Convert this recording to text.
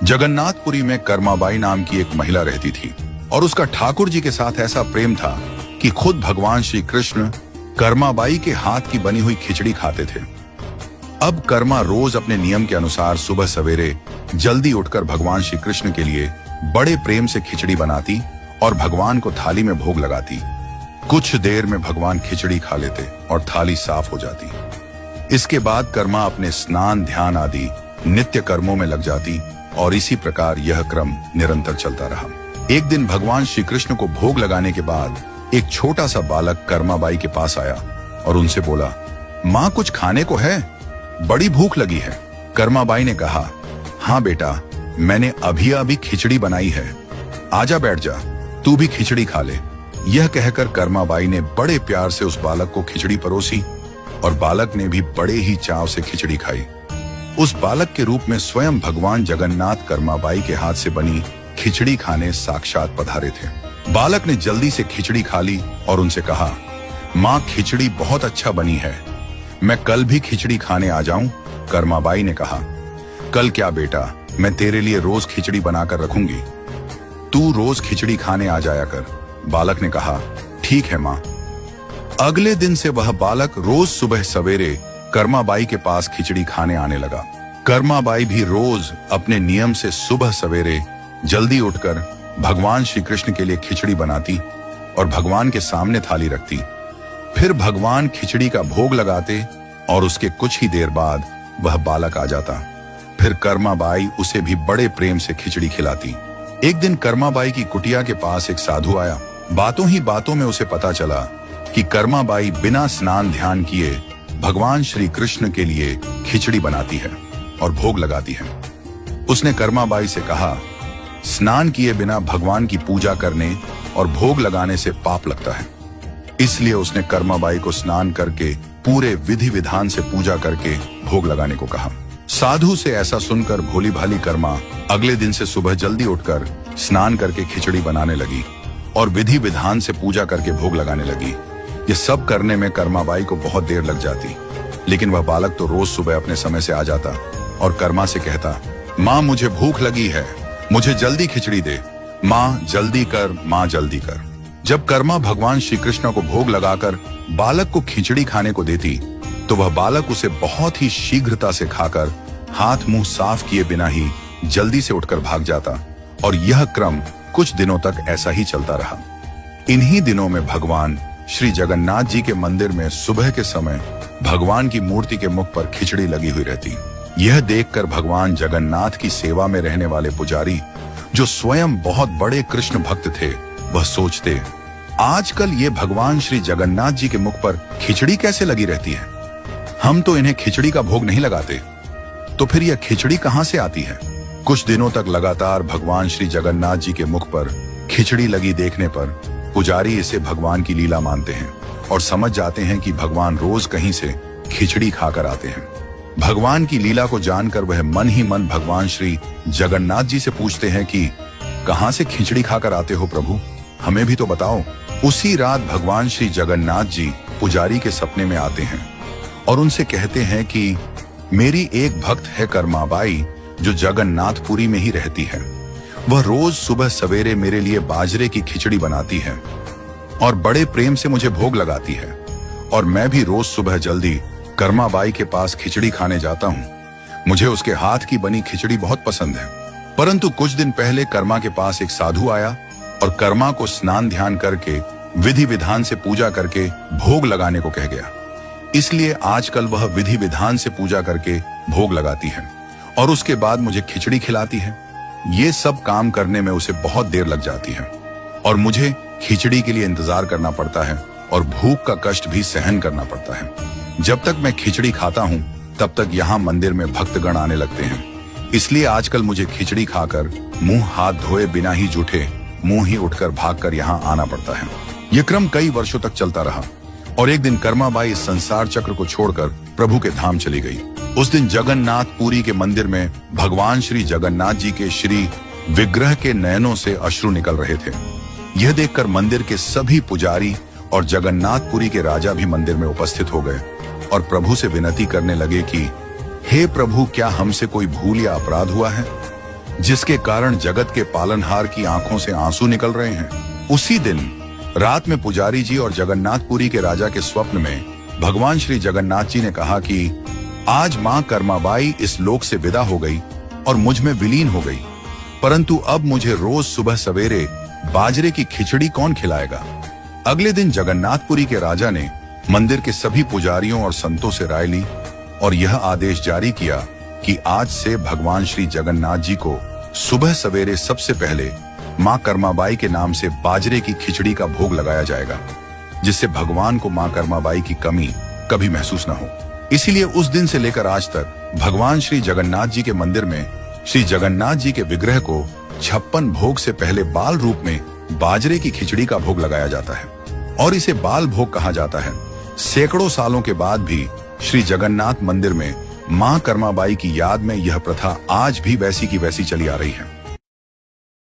जगन्नाथपुरी में कर्माबाई नाम की एक महिला रहती थी और उसका ठाकुर जी के साथ ऐसा प्रेम था कि खुद भगवान श्री कृष्ण कर्माबाई के हाथ की बनी हुई खिचड़ी खाते थे। अब कर्मा रोज अपने नियम के अनुसार सुबह सवेरे जल्दी उठकर भगवान श्री कृष्ण के लिए बड़े प्रेम से खिचड़ी बनाती और भगवान को थाली में भोग लगाती। कुछ देर में भगवान खिचड़ी खा लेते और थाली साफ हो जाती। इसके बाद कर्मा अपने स्नान ध्यान आदि नित्य कर्मों में लग जाती और इसी प्रकार यह क्रम निरंतर चलता रहा। एक दिन भगवान श्री कृष्ण को भोग लगाने के बाद एक छोटा सा बालक कर्माबाई के पास आया और उनसे बोला, माँ कुछ खाने को है, बड़ी भूख लगी है। कर्माबाई ने कहा, हाँ बेटा, मैंने अभी अभी खिचड़ी बनाई है, आजा बैठ जा, तू भी खिचड़ी खा ले। यह कहकर कर्माबाई ने बड़े प्यार से उस बालक को खिचड़ी परोसी और बालक ने भी बड़े ही चाव से खिचड़ी खाई। उस बालक के रूप में स्वयं भगवान जगन्नाथ कर्माबाई के हाथ से बनी खिचड़ी खाने साक्षात पधारे थे। बालक ने जल्दी से खिचड़ी खा ली और उनसे कहा, माँ खिचड़ी बहुत अच्छा बनी है, मैं कल भी खिचड़ी खाने आ जाऊं? कर्माबाई ने कहा, कल क्या बेटा, मैं तेरे लिए रोज खिचड़ी बनाकर रखूंगी, तू रोज खिचड़ी खाने आ जाया कर। बालक ने कहा, ठीक है माँ। अगले दिन से वह बालक रोज सुबह सवेरे कर्माबाई के पास खिचड़ी खाने आने लगा। कर्माबाई भी रोज अपने नियम से सुबह सवेरे जल्दी उठकर भगवान श्री कृष्ण के लिए खिचड़ी बनाती और भगवान के सामने थाली रखती। फिर भगवान खिचड़ी का भोग लगाते और उसके कुछ ही देर बाद वह बालक आ जाता। फिर कर्माबाई उसे भी बड़े प्रेम से खिचड़ी खिलाती। एक दिन कर्माबाई की कुटिया के पास एक साधु आया। बातों ही बातों में उसे पता चला कि कर्माबाई बिना स्नान ध्यान किए भगवान श्री कृष्ण के लिए खिचड़ी बनाती है और भोग लगाती है। उसने कर्माबाई से कहा, स्नान किए बिना भगवान की पूजा करने और भोग लगाने से पाप लगता है। इसलिए उसने कर्माबाई को स्नान करके पूरे विधि विधान से पूजा करके भोग लगाने को कहा। साधु से ऐसा सुनकर भोली भाली कर्मा अगले दिन से सुबह जल्दी उठकर स्नान करके खिचड़ी बनाने लगी और विधि विधान से पूजा करके भोग लगाने लगी। ये सब करने में कर्माबाई को बहुत देर लग जाती, लेकिन वह बालक तो रोज सुबह अपने समय से आ जाता और कर्मा से कहता, माँ मुझे भूख लगी है, मुझे जल्दी खिचड़ी दे, माँ जल्दी कर, माँ जल्दी कर। जब कर्मा भगवान श्री कृष्ण को भोग लगाकर बालक को खिचड़ी खाने को देती तो वह बालक उसे बहुत ही शीघ्रता से खाकर हाथ मुंह साफ किए बिना ही जल्दी से उठकर भाग जाता और यह क्रम कुछ दिनों तक ऐसा ही चलता रहा। इन्हीं दिनों में भगवान श्री जगन्नाथ जी के मंदिर में सुबह के समय भगवान की मूर्ति के मुख पर खिचड़ी लगी हुई रहती। यह देखकर भगवान जगन्नाथ की सेवा में रहने वाले पुजारी, जो स्वयं बहुत बड़े कृष्ण भक्त थे, वह सोचते, आजकल ये भगवान श्री जगन्नाथ जी के मुख पर खिचड़ी कैसे लगी रहती है? हम तो इन्हें खिचड़ी का भोग नहीं लगाते, तो फिर यह खिचड़ी कहां से आती है? कुछ दिनों तक लगातार भगवान श्री जगन्नाथ जी के मुख पर खिचड़ी लगी देखने पर पुजारी इसे भगवान की लीला मानते हैं और समझ जाते हैं कि भगवान रोज कहीं से खिचड़ी खाकर आते हैं। भगवान की लीला को जानकर वह मन ही मन भगवान श्री जगन्नाथ जी से पूछते हैं कि कहां से खिचड़ी खाकर आते हो प्रभु, हमें भी तो बताओ। उसी रात भगवान श्री जगन्नाथ जी पुजारी के सपने में आते हैं और उनसे कहते हैं कि मेरी एक भक्त है कर्माबाई, जो जगन्नाथपुरी में ही रहती है। वह रोज सुबह सवेरे मेरे लिए बाजरे की खिचड़ी बनाती है और बड़े प्रेम से मुझे भोग लगाती है और मैं भी रोज सुबह जल्दी कर्माबाई के पास खिचड़ी खाने जाता हूँ। मुझे उसके हाथ की बनी खिचड़ी बहुत पसंद है। परंतु कुछ दिन पहले कर्मा के पास एक साधु आया और कर्मा को स्नान ध्यान करके विधि विधान से पूजा करके भोग लगाने को कह गया। इसलिए आजकल वह विधि विधान से पूजा करके भोग लगाती है और उसके बाद मुझे खिचड़ी खिलाती है। ये सब काम करने में उसे बहुत देर लग जाती है और मुझे खिचड़ी के लिए इंतजार करना पड़ता है और भूख का कष्ट भी सहन करना पड़ता है। जब तक मैं खिचड़ी खाता हूँ तब तक यहाँ मंदिर में भक्तगण आने लगते हैं। इसलिए आजकल मुझे खिचड़ी खाकर मुंह हाथ धोए बिना ही जूठे मुंह ही उठकर भागकर यहाँ आना पड़ता है। यह क्रम कई वर्षों तक चलता रहा और एक दिन कर्माबाई इस संसार चक्र को छोड़कर प्रभु के धाम चली गई। उस दिन जगन्नाथपुरी के मंदिर में भगवान श्री जगन्नाथ जी के श्री विग्रह के नयनों से अश्रु निकल रहे थे। यह देखकर मंदिर के सभी पुजारी और जगन्नाथपुरी के राजा भी मंदिर में उपस्थित हो गए और प्रभु से विनती करने लगे कि हे प्रभु, क्या हमसे कोई भूल या अपराध हुआ है? जिसके कारण जगत के पालनहार की आंखों से आंसू निकल रहे हैं। उसी दिन रात में पुजारी जी और जगन्नाथपुरी के राजा के स्वप्न में भगवान श्री जगन्नाथ जी ने कहा कि आज मां कर्माबाई इस लोक से विदा हो गई और मुझ में विलीन हो गई, परंतु अब मुझे रोज सुबह सवेरे बाजरे की खिचड़ी कौन खिलाएगा। अगले दिन जगन्नाथपुरी के राजा ने मंदिर के सभी पुजारियों और संतों से राय ली और यह आदेश जारी किया कि आज से भगवान श्री जगन्नाथ जी को सुबह सवेरे सबसे पहले मां कर्माबाई के नाम से बाजरे की खिचड़ी का भोग लगाया जाएगा, जिससे भगवान को मां कर्माबाई की कमी कभी महसूस न हो। इसीलिए उस दिन से लेकर आज तक भगवान श्री जगन्नाथ जी के मंदिर में श्री जगन्नाथ जी के विग्रह को 56 भोग से पहले बाल रूप में बाजरे की खिचड़ी का भोग लगाया जाता है और इसे बाल भोग कहा जाता है। सैकड़ों सालों के बाद भी श्री जगन्नाथ मंदिर में मां कर्माबाई की याद में यह प्रथा आज भी वैसी की वैसी चली आ रही है।